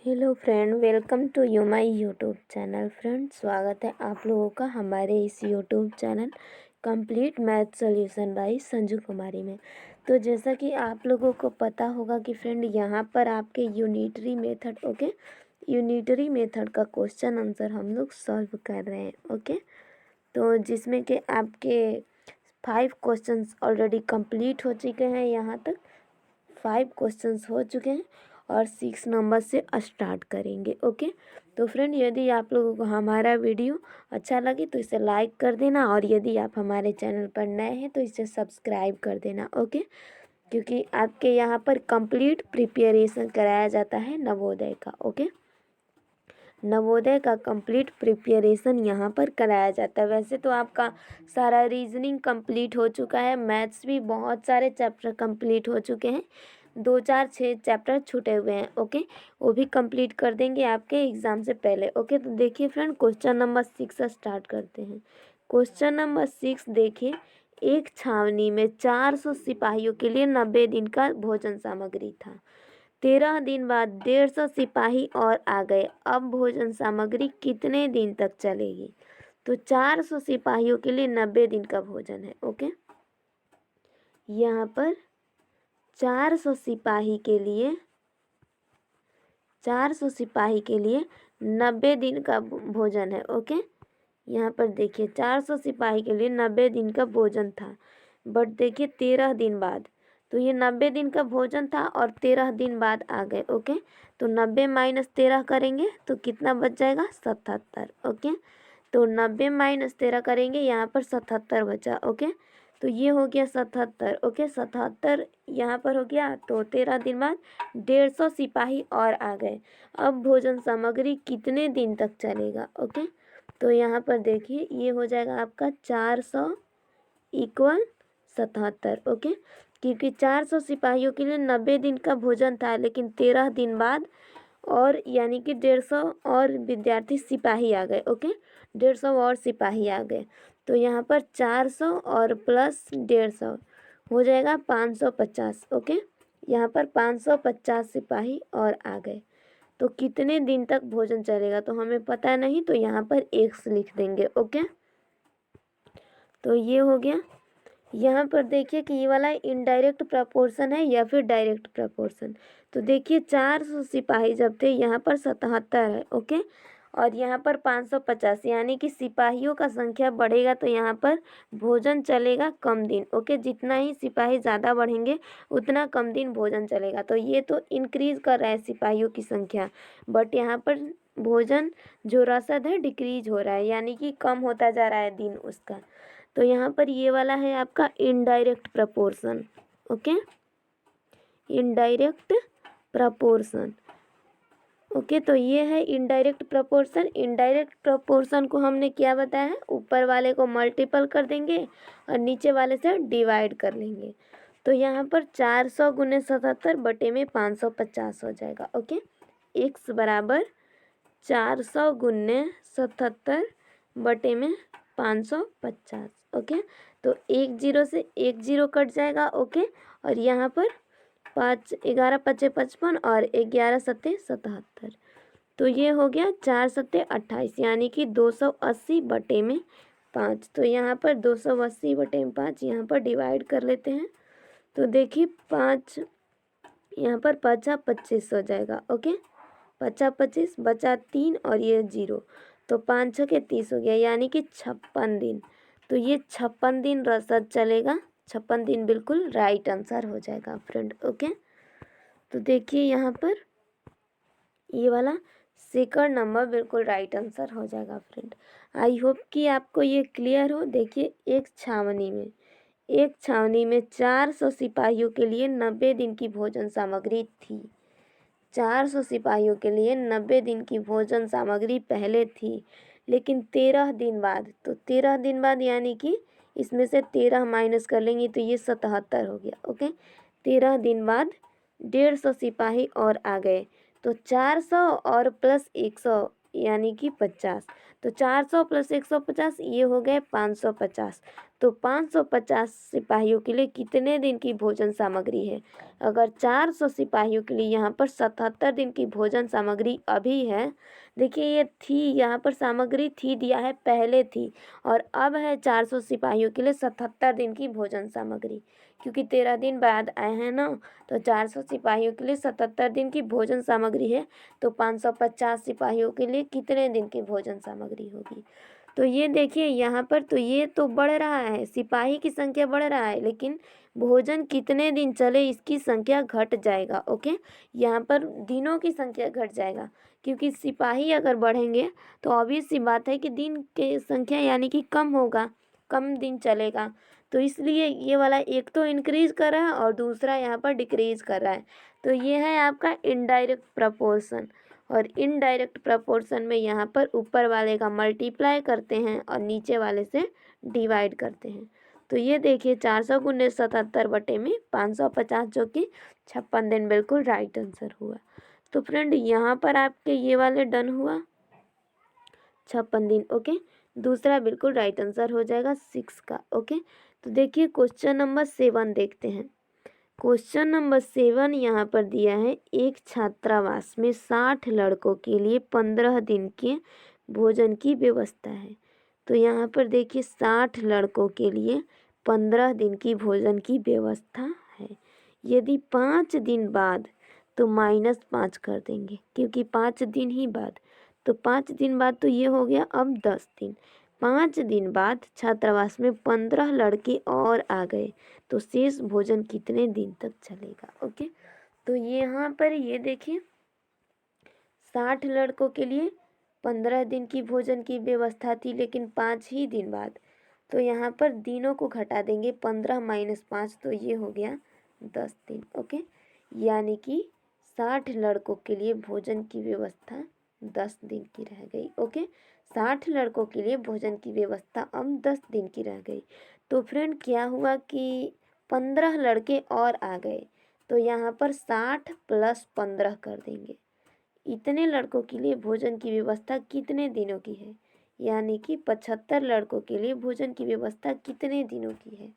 Hello friend, welcome to my YouTube channel. Friend, स्वागत है आप लोगों का हमारे इस YouTube channel complete math solution by Sanju Kumari में। तो जैसा कि आप लोगों को पता होगा कि फ्रेंड यहाँ पर आपके यूनिटरी मेथड का क्वेश्चन आंसर हम लोग सॉल्व कर रहे हैं। ओके, तो जिसमें कि आपके 5 क्वेश्चंस ऑलरेडी कंप्लीट हो चुके हैं। यहाँ तक 5 क्वेश्चंस हो चुके हैं और 6 नंबर से स्टार्ट करेंगे। ओके, तो फ्रेंड, यदि आप लोगों को हमारा वीडियो अच्छा लगे तो इसे लाइक कर देना, और यदि आप हमारे चैनल पर नए हैं तो इसे सब्सक्राइब कर देना। ओके, क्योंकि आपके यहाँ पर कंप्लीट प्रिपरेशन कराया जाता है नवोदय का। ओके, नवोदय का कंप्लीट प्रिपरेशन यहाँ पर कराया जाता है। वैसे तो आपका सारा रीजनिंग कंप्लीट हो चुका है, मैथ्स भी बहुत सारे चैप्टर कंप्लीट हो चुके हैं, 2 4 6 चैप्टर छूटे हुए हैं। ओके, वो भी कंप्लीट कर देंगे आपके एग्ज़ाम से पहले। ओके, तो देखिए फ्रेंड, क्वेश्चन नंबर 6 से स्टार्ट करते हैं। क्वेश्चन नंबर 6 देखिए, एक छावनी में 400 सिपाहियों के लिए 90 दिन का भोजन सामग्री था। 13 दिन बाद 150 सिपाही और आ गए। अब भोजन सामग्री कितने दिन तक चलेगी? तो 400 सिपाहियों के लिए 90 दिन का भोजन है। ओके, यहाँ पर 400 सिपाही के लिए 90 दिन का भोजन है। ओके, यहाँ पर देखिए 400 सिपाही के लिए 90 दिन का भोजन था, बट देखिए 13 दिन बाद, तो ये 90 दिन का भोजन था और 13 दिन बाद आ गए। ओके, तो 90 माइनस 13 करेंगे तो कितना बच जाएगा? 77। ओके, तो 90 माइनस 13 करेंगे, यहाँ पर 77 बचा। ओके, तो ये हो गया 77। ओके, 77 यहाँ पर हो गया। तो 13 दिन बाद 150 सिपाही और आ गए। अब भोजन सामग्री कितने दिन तक चलेगा? ओके, तो यहाँ पर देखिए ये हो जाएगा आपका 400 इक्वल 77। ओके, क्योंकि 400 सिपाहियों के लिए 90 दिन का भोजन था, लेकिन 13 दिन बाद और यानी कि 150 और विद्यार्थी सिपाही आ गए। ओके, 150 और सिपाही आ गए, तो यहाँ पर 400 और प्लस 150 हो जाएगा 550। ओके, यहाँ पर 550 सिपाही और आ गए। तो कितने दिन तक भोजन चलेगा तो हमें पता नहीं, तो यहाँ पर x लिख देंगे। ओके, तो ये हो गया। यहाँ पर देखिए कि ये वाला इनडायरेक्ट प्रपोर्शन है या फिर डायरेक्ट प्रपोर्शन। तो देखिए 400 सिपाही जब थे, यहाँ पर 77 है। ओके, और यहाँ पर 550, यानी कि सिपाहियों का संख्या बढ़ेगा तो यहाँ पर भोजन चलेगा कम दिन। ओके, जितना ही सिपाही ज़्यादा बढ़ेंगे उतना कम दिन भोजन चलेगा। तो ये तो इंक्रीज कर रहा है सिपाहियों की संख्या, बट यहाँ पर भोजन जो रसद है डिक्रीज हो रहा है, यानी कि कम होता जा रहा है दिन उसका। तो यहाँ पर ये वाला है आपका indirect proportion. Okay, indirect proportion. Okay, तो ये है इनडायरेक्ट प्रपोर्शन। इनडायरेक्ट प्रपोर्शन को हमने क्या बताया है? ऊपर वाले को मल्टीपल कर देंगे और नीचे वाले से डिवाइड कर लेंगे। तो यहाँ पर 400 गुने 77 बटे में 550 हो जाएगा। ओके, x बराबर 400 गुने 77 बटे में 550। ओके, तो 1 0 से 1 0 कट जाएगा। ओके, और यहाँ पर 5 11 5 55 और 11 7 77, तो ये हो गया 4 7 28, यानी कि 280 बटे में 5। तो यहाँ पर 280 बटे में 5 यहाँ पर डिवाइड कर लेते हैं। तो देखिए 5 यहाँ पर 5 25 हो जाएगा। ओके, 5 25 बचा 3 और ये 0, तो 5 6 30 हो गया, यानी कि 56 दिन। तो ये 56 दिन रसद चलेगा। 56 दिन बिल्कुल राइट आंसर हो जाएगा फ्रेंड। ओके, तो देखिए यहाँ पर ये वाला सेकंड नंबर बिल्कुल राइट आंसर हो जाएगा फ्रेंड। आई होप कि आपको ये क्लियर हो। देखिए एक छावनी में 400 सिपाहियों के लिए 90 दिन की भोजन सामग्री थी। 400 सिपाहियों के लिए 90 दिन की भोजन सामग्री पहले थी, लेकिन 13 दिन बाद, तो 13 दिन बाद यानी कि इसमें से 13 माइनस कर लेंगे तो ये 77 हो गया। ओके, 13 दिन बाद 150 सिपाही और आ गए, तो 400 और प्लस 100 यानी कि 50। तो 400 + 150 ये हो गए 550। तो 550 सिपाहियों के लिए कितने दिन की भोजन सामग्री है? अगर 400 सिपाहियों के लिए यहाँ पर 77 दिन की भोजन सामग्री अभी है। देखिए ये थी, यहाँ पर सामग्री थी दिया है, पहले थी, और अब है 400 सिपाहियों के लिए 77 दिन की भोजन सामग्री, क्योंकि 13 दिन बाद आए हैं ना। तो 400 सिपाहियों के लिए 77 दिन की भोजन सामग्री है। तो 550 सिपाहियों के लिए कितने दिन की भोजन सामग्री होगी? तो ये देखिए यहाँ पर, तो ये तो बढ़ रहा है, सिपाही की संख्या बढ़ रहा है, लेकिन भोजन कितने दिन चले इसकी संख्या घट जाएगा। ओके, यहाँ पर दिनों की संख्या घट जाएगा, क्योंकि सिपाही अगर बढ़ेंगे तो ऑब्वियस सी बात है कि दिन की संख्या यानी कि कम होगा, कम दिन चलेगा। तो इसलिए ये वाला एक तो इंक्रीज कर रहा है और दूसरा यहाँ पर डिक्रीज कर रहा है। तो ये है आपका इनडायरेक्ट प्रपोर्शन। और इनडायरेक्ट प्रपोर्शन में यहाँ पर ऊपर वाले का मल्टीप्लाई करते हैं और नीचे वाले से डिवाइड करते हैं। तो ये देखिए 400 × 77 बटे में 550, जो कि 56 दिन बिल्कुल राइट आंसर हुआ। तो फ्रेंड यहाँ पर आपके ये वाले डन हुआ 56 दिन। ओके, दूसरा बिल्कुल राइट आंसर हो जाएगा 6 का। ओके, तो देखिए क्वेश्चन नंबर 7 देखते हैं। क्वेश्चन नंबर 7 यहाँ पर दिया है, एक छात्रावास में 60 लड़कों के लिए 15 दिन के भोजन की व्यवस्था है। तो यहाँ पर देखिए 60 लड़कों के लिए 15 दिन की भोजन की व्यवस्था है। यदि 5 दिन बाद, तो -5 कर देंगे, क्योंकि 5 दिन ही बाद, तो 5 दिन बाद तो ये हो गया अब 10 दिन। 5 दिन बाद छात्रावास में 15 लड़के और आ गए, तो शेष भोजन कितने दिन तक चलेगा? ओके, तो यहाँ पर ये देखिए 60 लड़कों के लिए 15 दिन की भोजन की व्यवस्था थी, लेकिन 5 ही दिन बाद। तो यहाँ पर दिनों को घटा देंगे, 15 - 5, तो ये हो गया 10 दिन। ओके, यानी कि 60 लड़कों के लिए भोजन की व्यवस्था 10 दिन की रह गई। ओके, 60 लड़कों के लिए भोजन की व्यवस्था अब 10 दिन की रह गई। तो फ्रेंड क्या हुआ कि 15 लड़के और आ गए, तो यहाँ पर 60 + 15 कर देंगे। इतने लड़कों के लिए भोजन की व्यवस्था कितने दिनों की है? यानी कि 75 लड़कों के लिए भोजन की व्यवस्था कितने दिनों की है?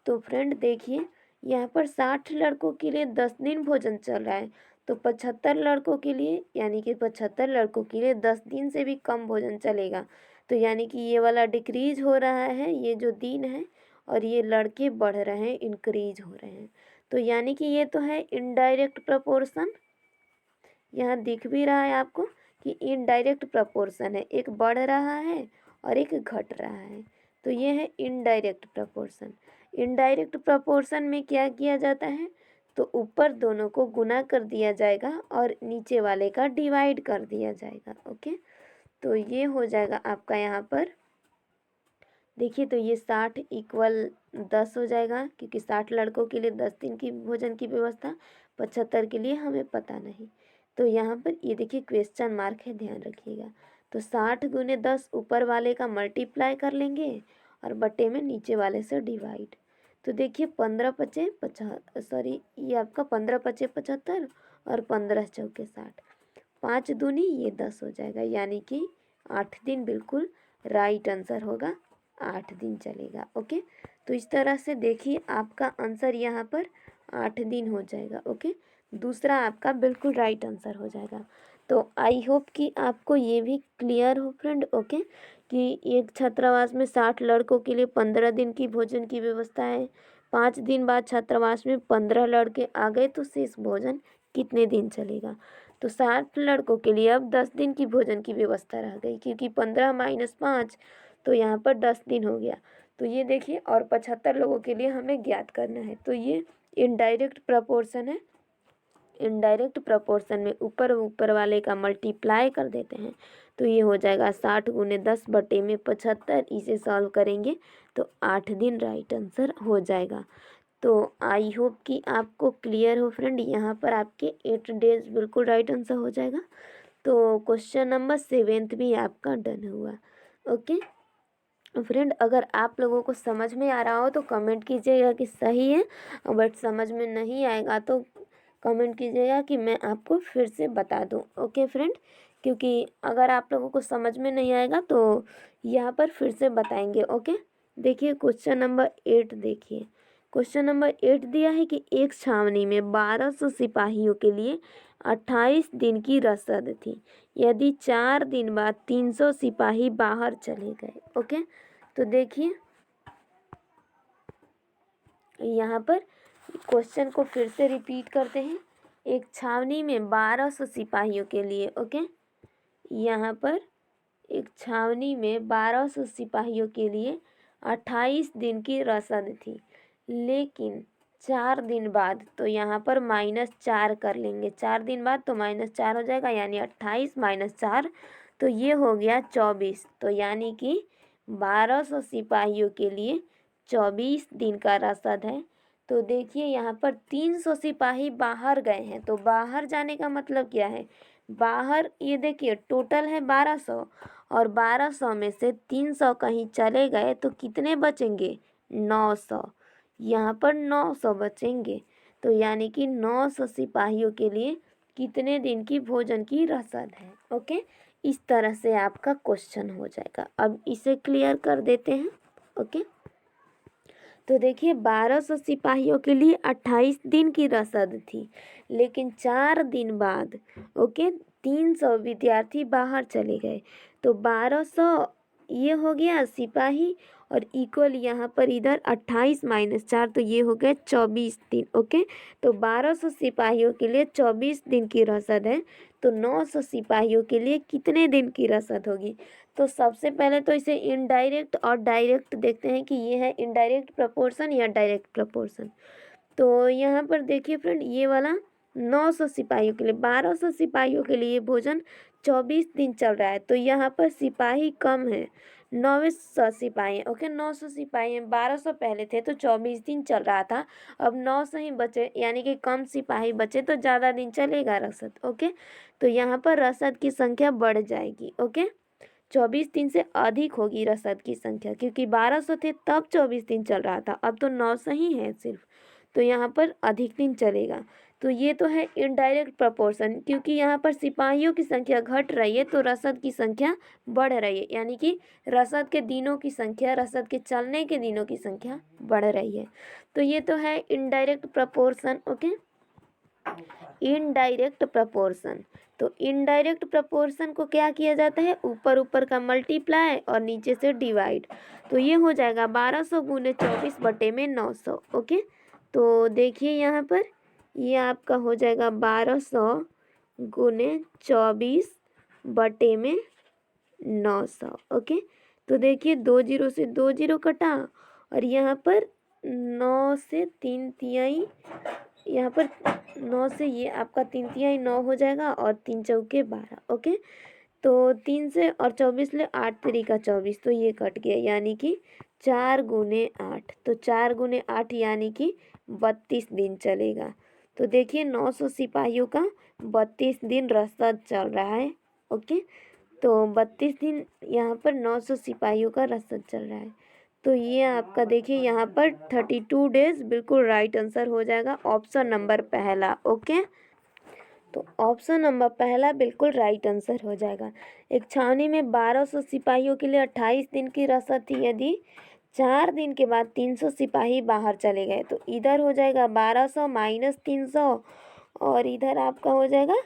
तो फ्रेंड देखिए यहाँ पर 60 लड़कों के लिए 10 दिन भोजन चल रहा है, तो 75 लड़कों के लिए, यानी कि 75 लड़कों के लिए 10 दिन से भी कम भोजन चलेगा। तो यानी कि ये वाला डिक्रीज हो रहा है, ये जो दिन है, और ये लड़के बढ़ रहे हैं, इंक्रीज हो रहे हैं। तो यानी कि ये तो है इनडायरेक्ट प्रपोर्शन। यहाँ दिख भी रहा है आपको कि इनडायरेक्ट प्रपोर्शन है, एक बढ़ रहा है और एक घट रहा है। तो ये है इनडायरेक्ट प्रपोर्शन। इनडायरेक्ट प्रपोर्शन में क्या किया जाता है, तो ऊपर दोनों को गुना कर दिया जाएगा और नीचे वाले का डिवाइड कर दिया जाएगा। ओके, तो ये हो जाएगा आपका यहाँ पर देखिए, तो ये 60 = 10 हो जाएगा, क्योंकि 60 लड़कों के लिए 10 दिन की भोजन की व्यवस्था, 75 के लिए हमें पता नहीं। तो यहाँ पर ये देखिए क्वेश्चन मार्क है, ध्यान रखिएगा। तो 60 × 10 ऊपर वाले का मल्टीप्लाई कर लेंगे और बटे में नीचे वाले से डिवाइड। तो देखिए 15 × 5 = 50, सॉरी ये आपका 15 × 5 = 75 और 15 × 4 = 60, 5 दूनी ये 10 हो जाएगा, यानी कि 8 दिन बिल्कुल राइट आंसर होगा, 8 दिन चलेगा। ओके, तो इस तरह से देखिए आपका आंसर यहाँ पर 8 दिन हो जाएगा। ओके, दूसरा आपका बिल्कुल राइट आंसर हो जाएगा। तो आई होप कि आपको ये भी क्लियर हो फ्रेंड। ओके, कि एक छात्रावास में 60 लड़कों के लिए 15 दिन की भोजन की व्यवस्था है। 5 दिन बाद छात्रावास में 15 लड़के आ गए, तो शेष भोजन कितने दिन चलेगा? तो 60 लड़कों के लिए अब 10 दिन की भोजन की व्यवस्था रह गई, क्योंकि 15 - 5, तो यहाँ पर 10 दिन हो गया। तो ये देखिए, और 75 लोगों के लिए हमें ज्ञात करना है। तो ये इनडायरेक्ट प्रपोर्शन है। इनडायरेक्ट प्रपोर्शन में ऊपर वाले का मल्टीप्लाई कर देते हैं, तो ये हो जाएगा 60 × 10 बटे में 75। इसे सॉल्व करेंगे तो 8 दिन राइट आंसर हो जाएगा। तो आई होप कि आपको क्लियर हो फ्रेंड। यहाँ पर आपके 8 डेज बिल्कुल राइट आंसर हो जाएगा। तो क्वेश्चन नंबर 7 भी आपका डन हुआ। ओके फ्रेंड, अगर आप लोगों को समझ में आ रहा हो तो कमेंट कीजिएगा कि सही है, बट समझ में नहीं आएगा तो कमेंट कीजिएगा कि मैं आपको फिर से बता दूं। ओके फ्रेंड, क्योंकि अगर आप लोगों को समझ में नहीं आएगा तो यहाँ पर फिर से बताएंगे। ओके, देखिए क्वेश्चन नंबर 8 देखिए। क्वेश्चन नंबर 8 दिया है कि एक छावनी में 1200 सिपाहियों के लिए 28 दिन की रसद थी। यदि 4 दिन बाद 300 सिपाही बाहर चले गए। ओके, तो देखिए यहाँ पर क्वेश्चन को फिर से रिपीट करते हैं। एक छावनी में 1200 सिपाहियों के लिए, ओके, यहाँ पर एक छावनी में 1200 सिपाहियों के लिए 28 दिन की रसद थी, लेकिन 4 दिन बाद, तो यहाँ पर -4 कर लेंगे। 4 दिन बाद तो -4 हो जाएगा, यानी 28 - 4, तो ये हो गया 24। तो यानी कि 1200 सिपाहियों के लिए 24 दिन का रसद है। तो देखिए यहाँ पर 300 सिपाही बाहर गए हैं, तो बाहर जाने का मतलब क्या है? बाहर ये देखिए टोटल है 1200, और 1200 में से 300 कहीं चले गए तो कितने बचेंगे? 900। यहाँ पर 900 बचेंगे, तो यानी कि 900 सिपाहियों के लिए कितने दिन की भोजन की रसद है। ओके, इस तरह से आपका क्वेश्चन हो जाएगा। अब इसे क्लियर कर देते हैं। ओके, तो देखिए 1200 सिपाहियों के लिए 28 दिन की रसद थी, लेकिन 4 दिन बाद, ओके, 300 विद्यार्थी बाहर चले गए, तो 1200 ये हो गया सिपाही, और इक्वल यहाँ पर इधर 28 - 4, तो ये हो गया 24 दिन। ओके, तो 1200 सिपाहियों के लिए 24 दिन की रसद है, तो 900 सिपाहियों के लिए कितने दिन की रसद होगी? तो सबसे पहले तो इसे इनडायरेक्ट और डायरेक्ट देखते हैं कि ये है इनडायरेक्ट प्रपोर्शन या डायरेक्ट प्रपोर्शन। तो यहाँ पर देखिए फ्रेंड, ये वाला 900 सिपाहियों के लिए, 1200 सिपाहियों के लिए भोजन 24 दिन चल रहा है, तो यहाँ पर सिपाही कम है, 900 सिपाही हैं। ओके, 900 सिपाही हैं, 1200 पहले थे तो 24 दिन चल रहा था, अब 900 ही बचे, यानी कि कम सिपाही बचे तो ज़्यादा दिन चलेगा रसद। ओके, तो यहाँ पर रसद की संख्या बढ़ जाएगी। ओके, 24 दिन से अधिक होगी रसद की संख्या, क्योंकि 1200 थे तब 24 दिन चल रहा था, अब तो 900 ही है सिर्फ, तो यहाँ पर अधिक दिन चलेगा। तो ये तो है इनडायरेक्ट प्रपोर्शन, क्योंकि यहाँ पर सिपाहियों की संख्या घट रही है तो रसद की संख्या बढ़ रही है, यानी कि रसद के दिनों की संख्या, रसद के चलने के दिनों की संख्या बढ़ रही है। तो ये तो है indirect proportion. Okay, indirect proportion, तो इनडायरेक्ट प्रपोर्शन को क्या किया जाता है? ऊपर ऊपर का मल्टीप्लाई और नीचे से डिवाइड, तो ये हो जाएगा 1200 गुने 24 बटे में 900। ओके, तो देखिए यहाँ पर ये आपका हो जाएगा 1200 गुने 24 बटे में 900। ओके, तो देखिए 2 जीरो से 2 जीरो कटा, और यहाँ पर 9 से 3 तिहाई, यहाँ पर 9 से ये आपका 3 तिहाई 9 हो जाएगा, और 3 चौके 12। ओके, तो 3 से और 24 ले 8 3 का 24, तो ये कट गया, यानी कि 4 गुने 8, तो 4 गुने 8 यानी कि 32 दिन चलेगा। तो देखिए 900 सिपाहियों का 32 दिन रसद चल रहा है। ओके, तो 32 दिन यहाँ पर 900 सिपाहियों का रसद चल रहा है, तो ये आपका देखिए यहाँ पर 32 डेज बिल्कुल राइट आंसर हो जाएगा, ऑप्शन नंबर पहला। ओके, तो ऑप्शन नंबर पहला बिल्कुल राइट आंसर हो जाएगा। एक छावनी में 1200 सिपाहियों के लिए 28 दिन की रसद थी, यदि 4 दिन के बाद 300 सिपाही बाहर चले गए, तो इधर हो जाएगा 1200 - 300, और इधर आपका हो जाएगा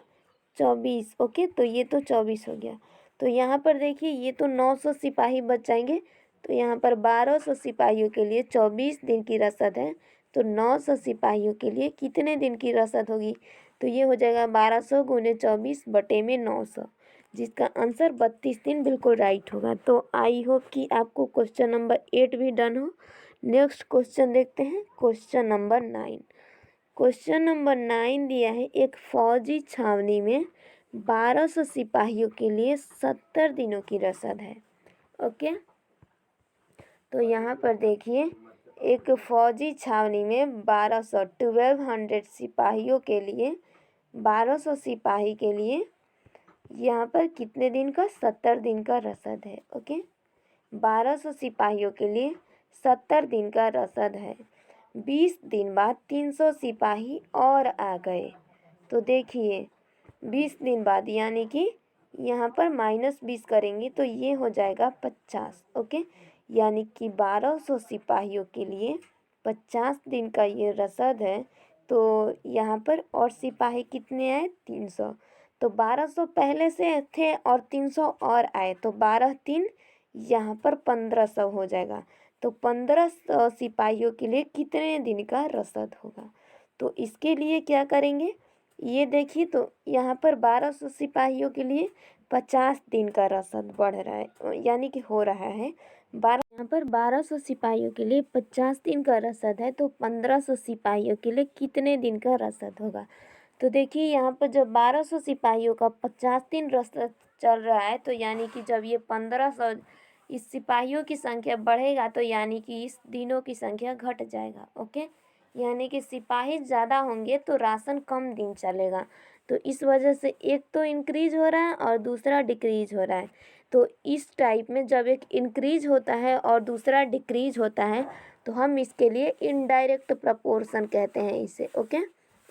24। ओके, तो ये तो 24 हो गया। तो यहाँ पर देखिए ये तो 900 सिपाही बच जाएंगे, तो यहाँ पर 1200 सिपाहियों के लिए 24 दिन की रसद है, तो 900 सिपाहियों के लिए कितने दिन की रसद होगी? तो ये हो जाएगा 1200 गुने 24 बटे में 900, जिसका आंसर 32 दिन बिल्कुल राइट होगा। तो आई होप कि आपको क्वेश्चन नंबर 8 भी डन हो। नेक्स्ट क्वेश्चन देखते हैं, क्वेश्चन नंबर 9। क्वेश्चन नंबर 9 दिया है, एक फौजी छावनी में 1200 सिपाहियों के लिए 70 दिनों की रसद है। ओके, तो यहाँ पर देखिए एक फौजी छावनी में 1200 सिपाहियों के लिए, 1200 सिपाही के लिए यहाँ पर कितने दिन का? 70 दिन का रसद है। ओके, 1200 सिपाहियों के लिए 70 दिन का रसद है। 20 दिन बाद 300 सिपाही और आ गए, तो देखिए 20 दिन बाद, यानी कि यहाँ पर -20 करेंगे तो ये हो जाएगा 50। ओके, यानी कि 1200 सिपाहियों के लिए 50 दिन का ये रसद है। तो यहाँ पर और सिपाही कितने आए? 300। तो 1200 पहले से थे और 300 और आए, तो 12×3 यहाँ पर 1500 हो जाएगा। तो 1500 सिपाहियों के लिए कितने दिन का रसद होगा? तो इसके लिए क्या करेंगे, ये देखिए, तो यहाँ पर 1200 सिपाहियों के लिए 50 दिन का रसद बढ़ रहा है, यानी कि हो रहा है यहाँ पर 1200 सिपाहियों के लिए 50 दिन का रसद है, तो 1500 सिपाहियों के लिए कितने दिन का रसद होगा? तो देखिए, यहाँ पर जब 1200 सिपाहियों का 50 दिन रसद चल रहा है, तो यानी कि जब ये 1500 इस सिपाहियों की संख्या बढ़ेगा, तो यानी कि इस दिनों की संख्या घट जाएगा। ओके, यानी कि सिपाही ज़्यादा होंगे तो राशन कम दिन चलेगा। तो इस वजह से एक तो इंक्रीज हो रहा है और दूसरा डिक्रीज हो रहा है। तो इस टाइप में जब एक इंक्रीज होता है और दूसरा डिक्रीज होता है, तो हम इसके लिए इनडायरेक्ट प्रपोर्शन कहते हैं इसे। Okay,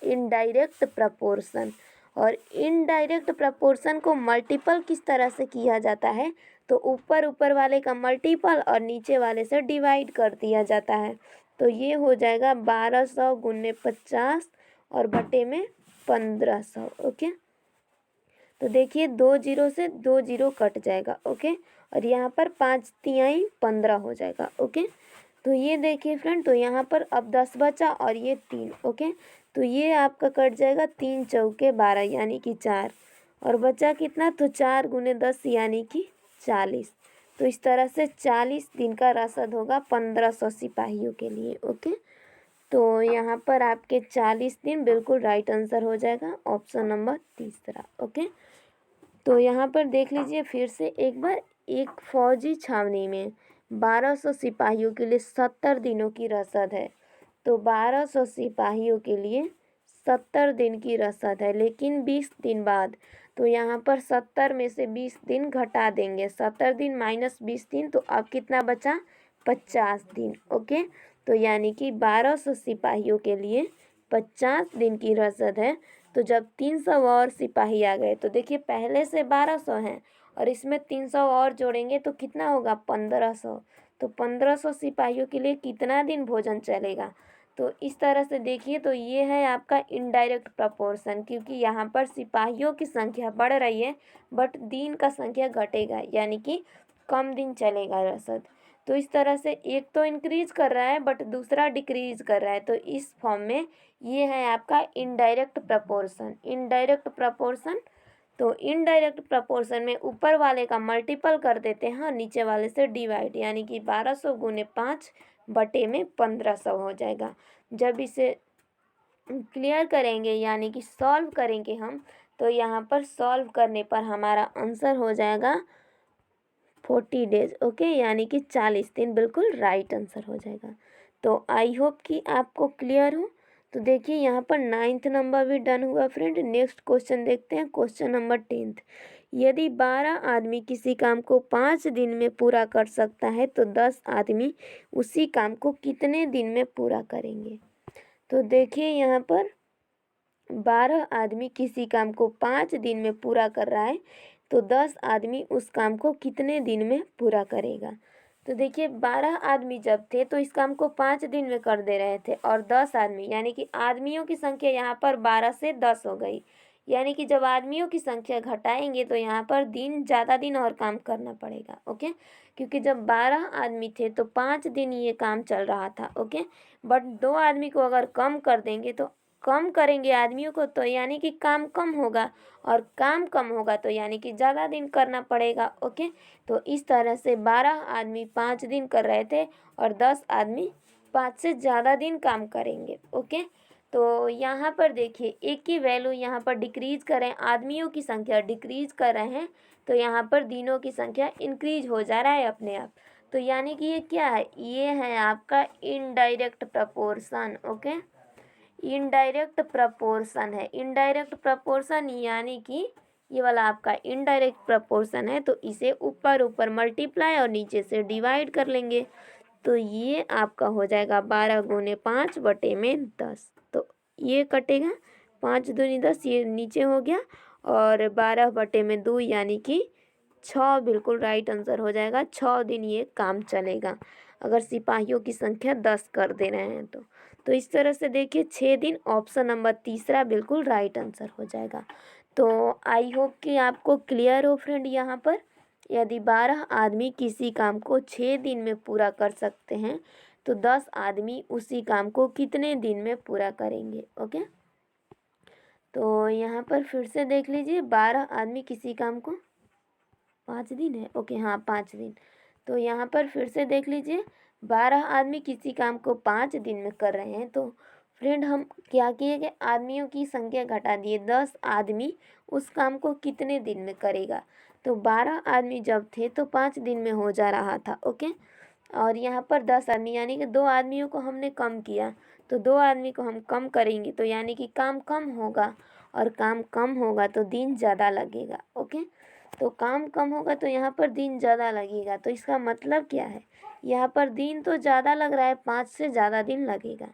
indirect proportion. और इनडायरेक्ट प्रपोर्शन को मल्टीपल किस तरह से किया जाता है? तो ऊपर ऊपर वाले का मल्टीपल और नीचे वाले से डिवाइड कर दिया जाता है। तो ये हो जाएगा 1200 गुने 50 और बटे में 1500। ओके, तो देखिए 2 जीरो से 2 जीरो कट जाएगा। ओके, और यहाँ पर 5×3 15 हो जाएगा। ओके, तो ये देखिए फ्रेंड, तो यहाँ पर अब 10 बचा और ये 3। ओके, तो ये आपका कट जाएगा 3 चौके 12 यानी कि 4, और बचा कितना? तो 4 गुने 10 यानी कि 40। तो इस तरह से 40 दिन का रसद होगा 1500 सिपाहियों के लिए। ओके, तो यहाँ पर आपके 40 दिन बिल्कुल राइट आंसर हो जाएगा, ऑप्शन नंबर तीसरा। ओके, तो यहाँ पर देख लीजिए फिर से एक बार, एक फौजी छावनी में 1200 सिपाहियों के लिए 70 दिनों की रसद है। तो 1200 सिपाहियों के लिए 70 दिन की रसद है, लेकिन 20 दिन बाद। तो यहाँ पर 70 में से 20 दिन घटा देंगे, 70 दिन माइनस 20 दिन, तो अब कितना बचा? 50 दिन। ओके, तो यानी कि 1200 सिपाहियों के लिए 50 दिन की रसद है। तो जब 300 और सिपाही आ गए, तो देखिए पहले से 1200 हैं और इसमें 300 और जोड़ेंगे तो कितना होगा? 1500। तो 1500 सिपाहियों के लिए कितना दिन भोजन चलेगा? तो इस तरह से देखिए, तो ये है आपका इनडायरेक्ट प्रपोर्शन, क्योंकि यहाँ पर सिपाहियों की संख्या बढ़ रही है बट दिन का संख्या घटेगा, यानी कि कम दिन चलेगा रसद। तो इस तरह से एक तो इंक्रीज कर रहा है बट दूसरा डिक्रीज कर रहा है। तो इस फॉर्म में ये है आपका इनडायरेक्ट प्रपोर्शन। इनडायरेक्ट प्रपोर्शन, तो इनडायरेक्ट प्रपोर्शन में ऊपर वाले का मल्टीपल कर देते हैं और नीचे वाले से डिवाइड, यानी कि 1200 गुने 5 बटे में 1500 हो जाएगा। जब इसे क्लियर करेंगे यानी कि सॉल्व करेंगे हम, तो यहाँ पर सॉल्व करने पर हमारा आंसर हो जाएगा 40 डेज। ओके, यानी कि 40 दिन बिल्कुल राइट आंसर हो जाएगा। तो आई होप कि आपको क्लियर हो। तो देखिए यहाँ पर 9th नंबर भी डन हुआ फ्रेंड। नेक्स्ट क्वेश्चन देखते हैं, क्वेश्चन नंबर 10th। यदि 12 आदमी किसी काम को 5 दिन में पूरा कर सकता है, तो 10 आदमी उसी काम को कितने दिन में पूरा करेंगे? तो देखिए यहाँ पर 12 आदमी किसी काम को 5 दिन में पूरा कर रहा है, तो 10 आदमी उस काम को कितने दिन में पूरा करेगा? तो देखिए 12 आदमी जब थे तो इस काम को 5 दिन में कर दे रहे थे, और 10 आदमी यानी कि आदमियों की संख्या यहाँ पर 12 से 10 हो गई। यानी कि जब आदमियों की संख्या घटाएंगे तो यहाँ पर ज़्यादा दिन और काम करना पड़ेगा। ओके, क्योंकि जब 12 आदमी थे तो 5 दिन ये काम चल रहा था। ओके, बट 2 आदमी को अगर कम कर देंगे, तो कम करेंगे आदमियों को तो यानी कि काम कम होगा, और काम कम होगा तो यानी कि ज़्यादा दिन करना पड़ेगा। ओके, तो इस तरह से 12 आदमी 5 दिन कर रहे थे और 10 आदमी 5 से ज़्यादा दिन काम करेंगे। ओके, तो यहाँ पर देखिए एक की वैल्यू यहाँ पर डिक्रीज कर रहे हैं, आदमियों की संख्या डिक्रीज कर रहे हैं, तो यहाँ पर दिनों की संख्या इंक्रीज हो जा रहा है अपने आप। तो यानी कि ये क्या है? ये है आपका indirect proportion. Okay, indirect proportion है। इनडायरेक्ट प्रपोर्शन यानी कि ये वाला आपका इनडायरेक्ट प्रपोर्शन है, तो इसे ऊपर ऊपर मल्टीप्लाई और नीचे से डिवाइड कर लेंगे। तो ये आपका हो जाएगा 12 गुने 5 बटे में 10। तो ये कटेगा, 5 दूनी 10, ये नीचे हो गया, और 12/2 यानी कि 6 बिल्कुल राइट आंसर हो जाएगा। 6 दिन ये काम चलेगा अगर सिपाहियों की संख्या 10 कर दे रहे हैं तो इस तरह से देखिए 6 दिन ऑप्शन नंबर तीसरा बिल्कुल राइट आंसर हो जाएगा। तो आई होप कि आपको क्लियर हो फ्रेंड। यहाँ पर यदि 12 आदमी किसी काम को 6 दिन में पूरा कर सकते हैं तो 10 आदमी उसी काम को कितने दिन में पूरा करेंगे। ओके, तो यहाँ पर फिर से देख लीजिए 12 आदमी किसी काम को 5 दिन है। ओके हाँ 5 दिन। तो यहाँ पर फिर से देख लीजिए 12 आदमी किसी काम को 5 दिन में कर रहे हैं। तो फ्रेंड हम क्या किए कि आदमियों की संख्या घटा दिए। 10 आदमी उस काम को कितने दिन में करेगा। तो 12 आदमी जब थे तो 5 दिन में हो जा रहा था। ओके, और यहाँ पर 10 आदमी यानी कि 2 आदमियों को हमने कम किया। तो 2 आदमी को हम कम करेंगे तो यानी कि काम कम होगा, और काम कम होगा तो दिन ज़्यादा लगेगा। ओके, तो काम कम होगा तो यहाँ पर दिन ज़्यादा लगेगा। तो इसका मतलब क्या है, यहाँ पर दिन तो ज़्यादा लग रहा है, 5 से ज़्यादा दिन लगेगा।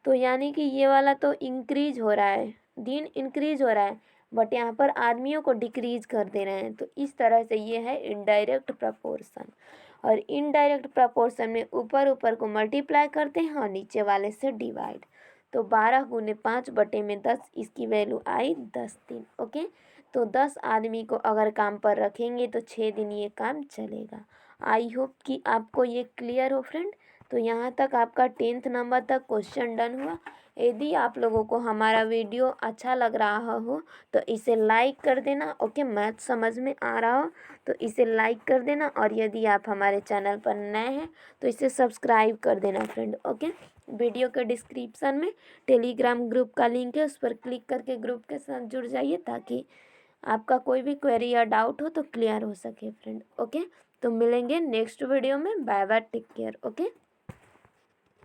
तो यानी कि ये वाला तो इंक्रीज हो रहा है, दिन इंक्रीज हो रहा है, बट यहाँ पर आदमियों को डिक्रीज कर दे रहे हैं। तो इस तरह से ये है इनडायरेक्ट प्रपोर्शन। और इनडायरेक्ट प्रपोर्शन में ऊपर ऊपर को मल्टीप्लाई करते हैं और नीचे वाले से डिवाइड। तो 12 गुने 5/10 इसकी वैल्यू आई 10 दिन। ओके, तो 10 आदमी को अगर काम पर रखेंगे तो 6 दिन ये काम चलेगा। आई होप कि आपको ये क्लियर हो फ्रेंड। तो यहाँ तक आपका 10th नंबर तक क्वेश्चन डन हुआ। यदि आप लोगों को हमारा वीडियो अच्छा लग रहा हो तो इसे लाइक कर देना। ओके, मैथ समझ में आ रहा हो तो इसे लाइक कर देना, और यदि आप हमारे चैनल पर नए हैं तो इसे सब्सक्राइब कर देना फ्रेंड। ओके, वीडियो के डिस्क्रिप्शन में टेलीग्राम ग्रुप का लिंक है, उस पर क्लिक करके ग्रुप के साथ जुड़ जाइए ताकि आपका कोई भी क्वेरी या डाउट हो तो क्लियर हो सके फ्रेंड। ओके, तो मिलेंगे नेक्स्ट वीडियो में। Bye bye, take care. Okay.